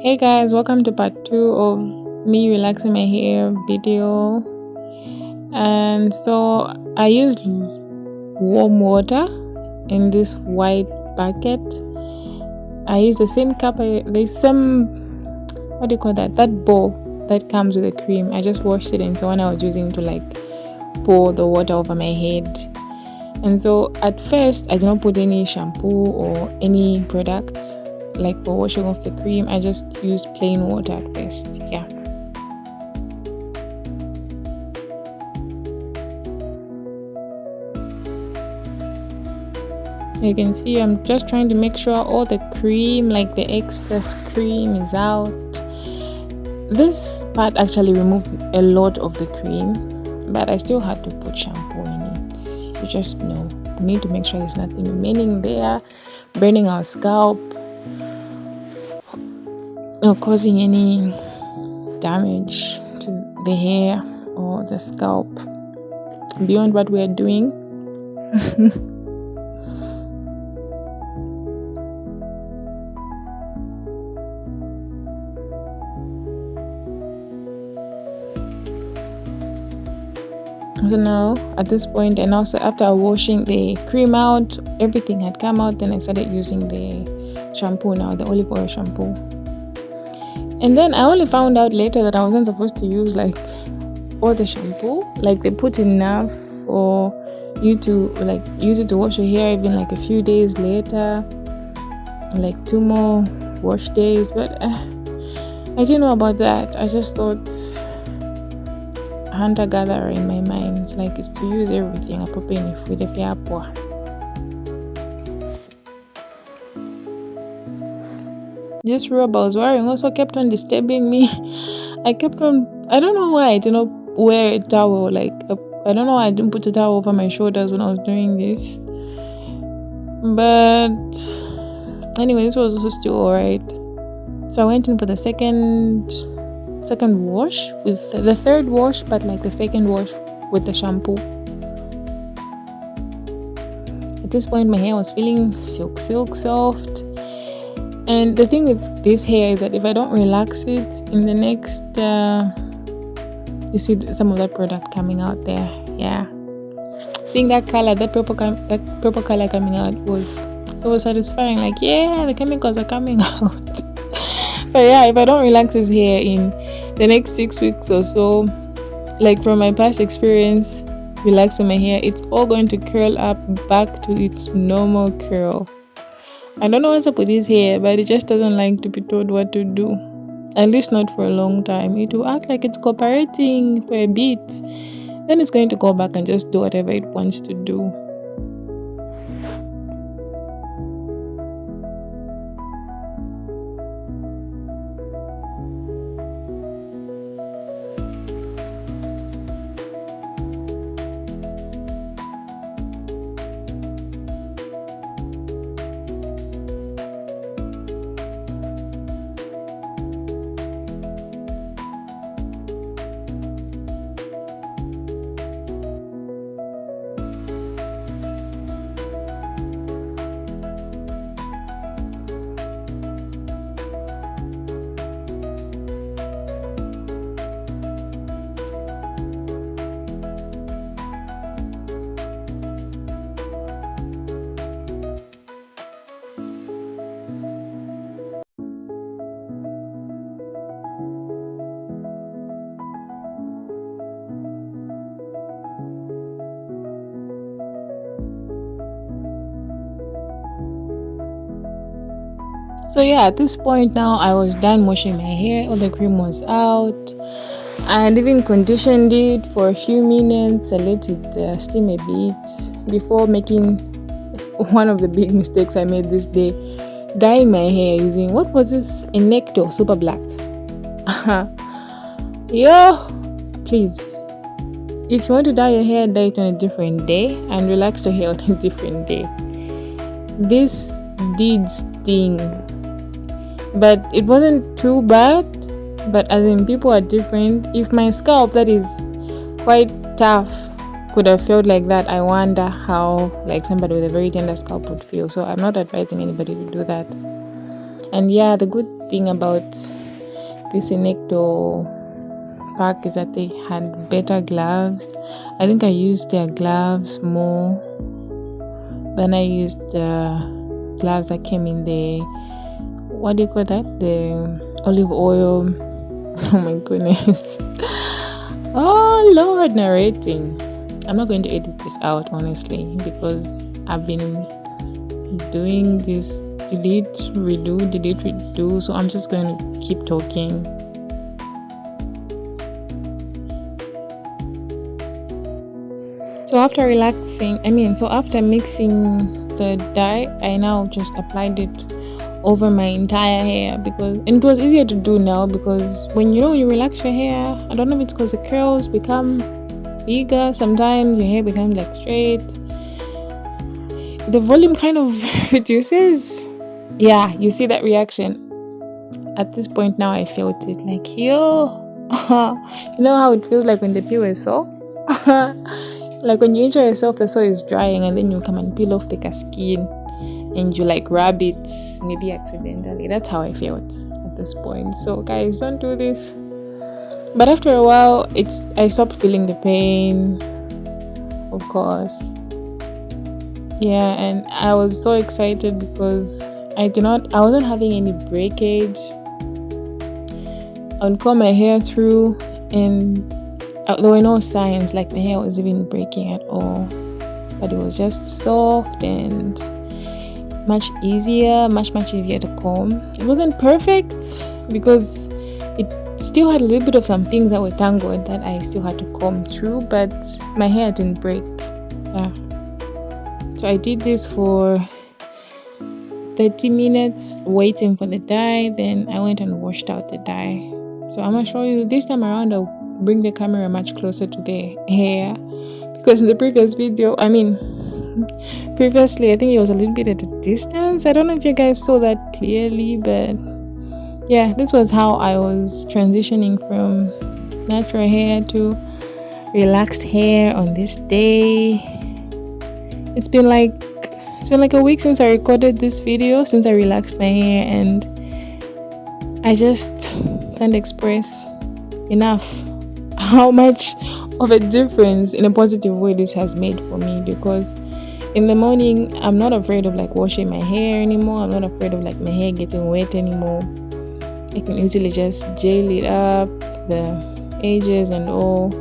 Hey guys, welcome to part 2 of me relaxing my hair video. And so I used warm water in this white bucket. I used the same cup, there's some, what do you call that bowl that comes with the cream. I just washed it, and so when I was using to pour the water over my head. And so at first I did not put any shampoo or any products for washing off the cream. I just used plain water at first. Yeah. You can see I'm just trying to make sure all the cream, the excess cream, is out. This part actually removed a lot of the cream, but I still had to put shampoo in it. You just know, we need to make sure there's nothing remaining there, burning our scalp, or causing any damage to the hair or the scalp beyond what we are doing. So now at this point, and also after washing the cream out, everything had come out, then I started using the shampoo now, the olive oil shampoo. And then I only found out later that I wasn't supposed to use all the shampoo. They put enough for you to use it to wash your hair even a few days later, 2 more wash days. But I didn't know about that. I just thought hunter-gatherer in my mind, it's to use everything appropriately for the hair. This robe I was wearing also kept on disturbing me. I don't know why I did not wear a towel. I don't know why I didn't put a towel over my shoulders when I was doing this. But anyway, this was also still alright. So I went in for the second wash, with the third wash, but the second wash with the shampoo. At this point, my hair was feeling silk soft. And the thing with this hair is that if I don't relax it in the next, you see some of that product coming out there. Yeah, seeing that color, that purple color coming out was satisfying. Yeah, the chemicals are coming out. But yeah, if I don't relax this hair in the next 6 weeks or so, from my past experience relaxing my hair, it's all going to curl up back to its normal curl. I don't know what's up with his hair, but it just doesn't like to be told what to do. At least not for a long time. It will act like it's cooperating for a bit. Then it's going to go back and just do whatever it wants to do. So yeah, at this point now, I was done washing my hair. All the cream was out. And even conditioned it for a few minutes. I let it steam a bit before making one of the big mistakes I made this day, dyeing my hair using, what was this, a Necto Super Black. Yo, please, if you want to dye your hair, dye it on a different day and relax your hair on a different day. This did sting, but it wasn't too bad. But as in, people are different. If my scalp, that is quite tough, could have felt like that, I wonder how somebody with a very tender scalp would feel. So I'm not advising anybody to do that. And yeah, the good thing about this Inecto pack is that they had better gloves. I think I used their gloves more than I used the gloves that came in the, what do you call that? The olive oil. Oh my goodness. Oh Lord, narrating. I'm not going to edit this out, honestly, because I've been doing this delete, redo. So I'm just going to keep talking. So after mixing the dye, I now just applied it over my entire hair, because and it was easier to do now, because when you relax your hair, I don't know if it's because the curls become bigger, sometimes your hair becomes like straight, the volume kind of reduces. Yeah, you see that reaction. At this point now I felt it, like, yo. You know how it feels like when the peel is soft? Like when you injure yourself, the soil is drying, and then you come and peel off thicker skin and you like rub it, maybe accidentally. That's how I felt at this point. So guys, don't do this. But after a while, I stopped feeling the pain, of course. Yeah, and I was so excited because I wasn't having any breakage. I would comb my hair through, and there were no signs like my hair was even breaking at all, but it was just soft and much easier to comb. It wasn't perfect because it still had a little bit of some things that were tangled that I still had to comb through, but my hair didn't break. Yeah. So I did this for 30 minutes waiting for the dye, then I went and washed out the dye. So I'm gonna show you this time around. I'll bring the camera much closer to the hair, because in the previously I think it was a little bit at a distance. I don't know if you guys saw that clearly, but yeah, this was how I was transitioning from natural hair to relaxed hair on this day. It's been like a week since I recorded this video, since I relaxed my hair, and I just can't express enough how much of a difference in a positive way this has made for me. Because in the morning, I'm not afraid of like washing my hair anymore. I'm not afraid of like my hair getting wet anymore. I can easily just gel it up, the edges and all.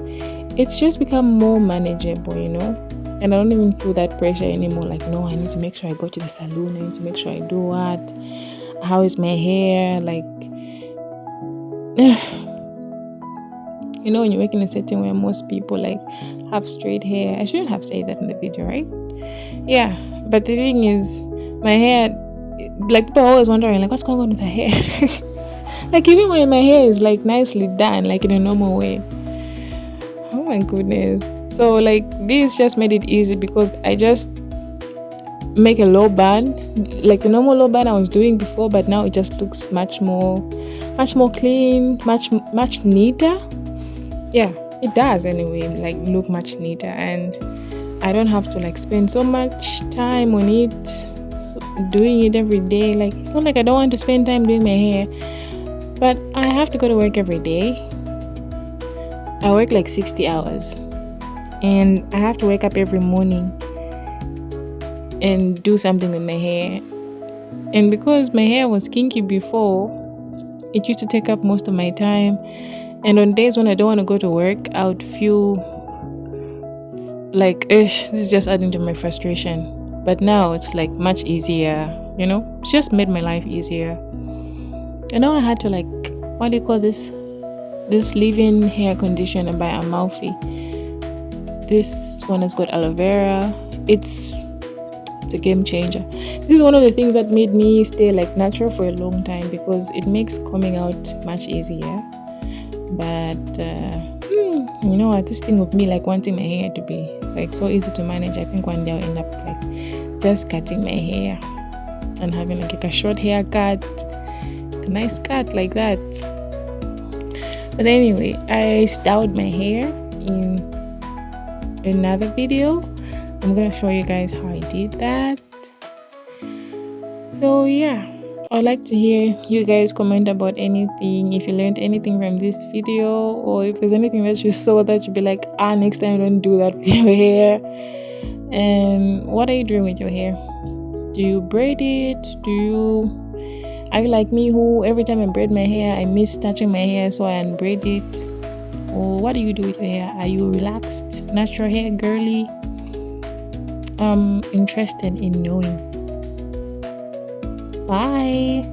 It's just become more manageable, and I don't even feel that pressure anymore. Like, no, I need to make sure I go to the salon. I need to make sure I do what? How is my hair? Like, when you're working in a setting where most people like have straight hair. I shouldn't have said that in the video, right? Yeah, but the thing is, my hair, like, people are always wondering like, what's going on with her hair? Like, even when my hair is like nicely done, like in a normal way. Oh my goodness. So like this just made it easy, because I just make a low bun, like the normal low bun I was doing before, but now it just looks much more clean, much neater. Yeah, it does anyway, like look much neater, and I don't have to like spend so much time on it, doing it every day. Like, it's not like I don't want to spend time doing my hair, but I have to go to work every day. I work like 60 hours, and I have to wake up every morning and do something with my hair. And because my hair was kinky before, it used to take up most of my time. And on days when I don't want to go to work, I would feel like, this is just adding to my frustration. But now it's like much easier, It's just made my life easier. And now I had to like, what do you call this? This leave-in hair conditioner by Amalfi. This one has got aloe vera. It's a game changer. This is one of the things that made me stay like natural for a long time, because it makes coming out much easier. But this thing of me like wanting my hair to be like so easy to manage, I think one day I'll end up like just cutting my hair and having like a short haircut, a nice cut like that. But anyway, I styled my hair in another video. I'm gonna show you guys how I did that. So yeah, I'd like to hear you guys comment about anything, if you learned anything from this video, or if there's anything that you saw that you'd be like, next time don't do that with your hair. And what are you doing with your hair? Do you braid it? Are you like me, who every time I braid my hair I miss touching my hair, so I unbraid it? Or what do you do with your hair? Are you relaxed, natural hair girly? I'm interested in knowing. Bye.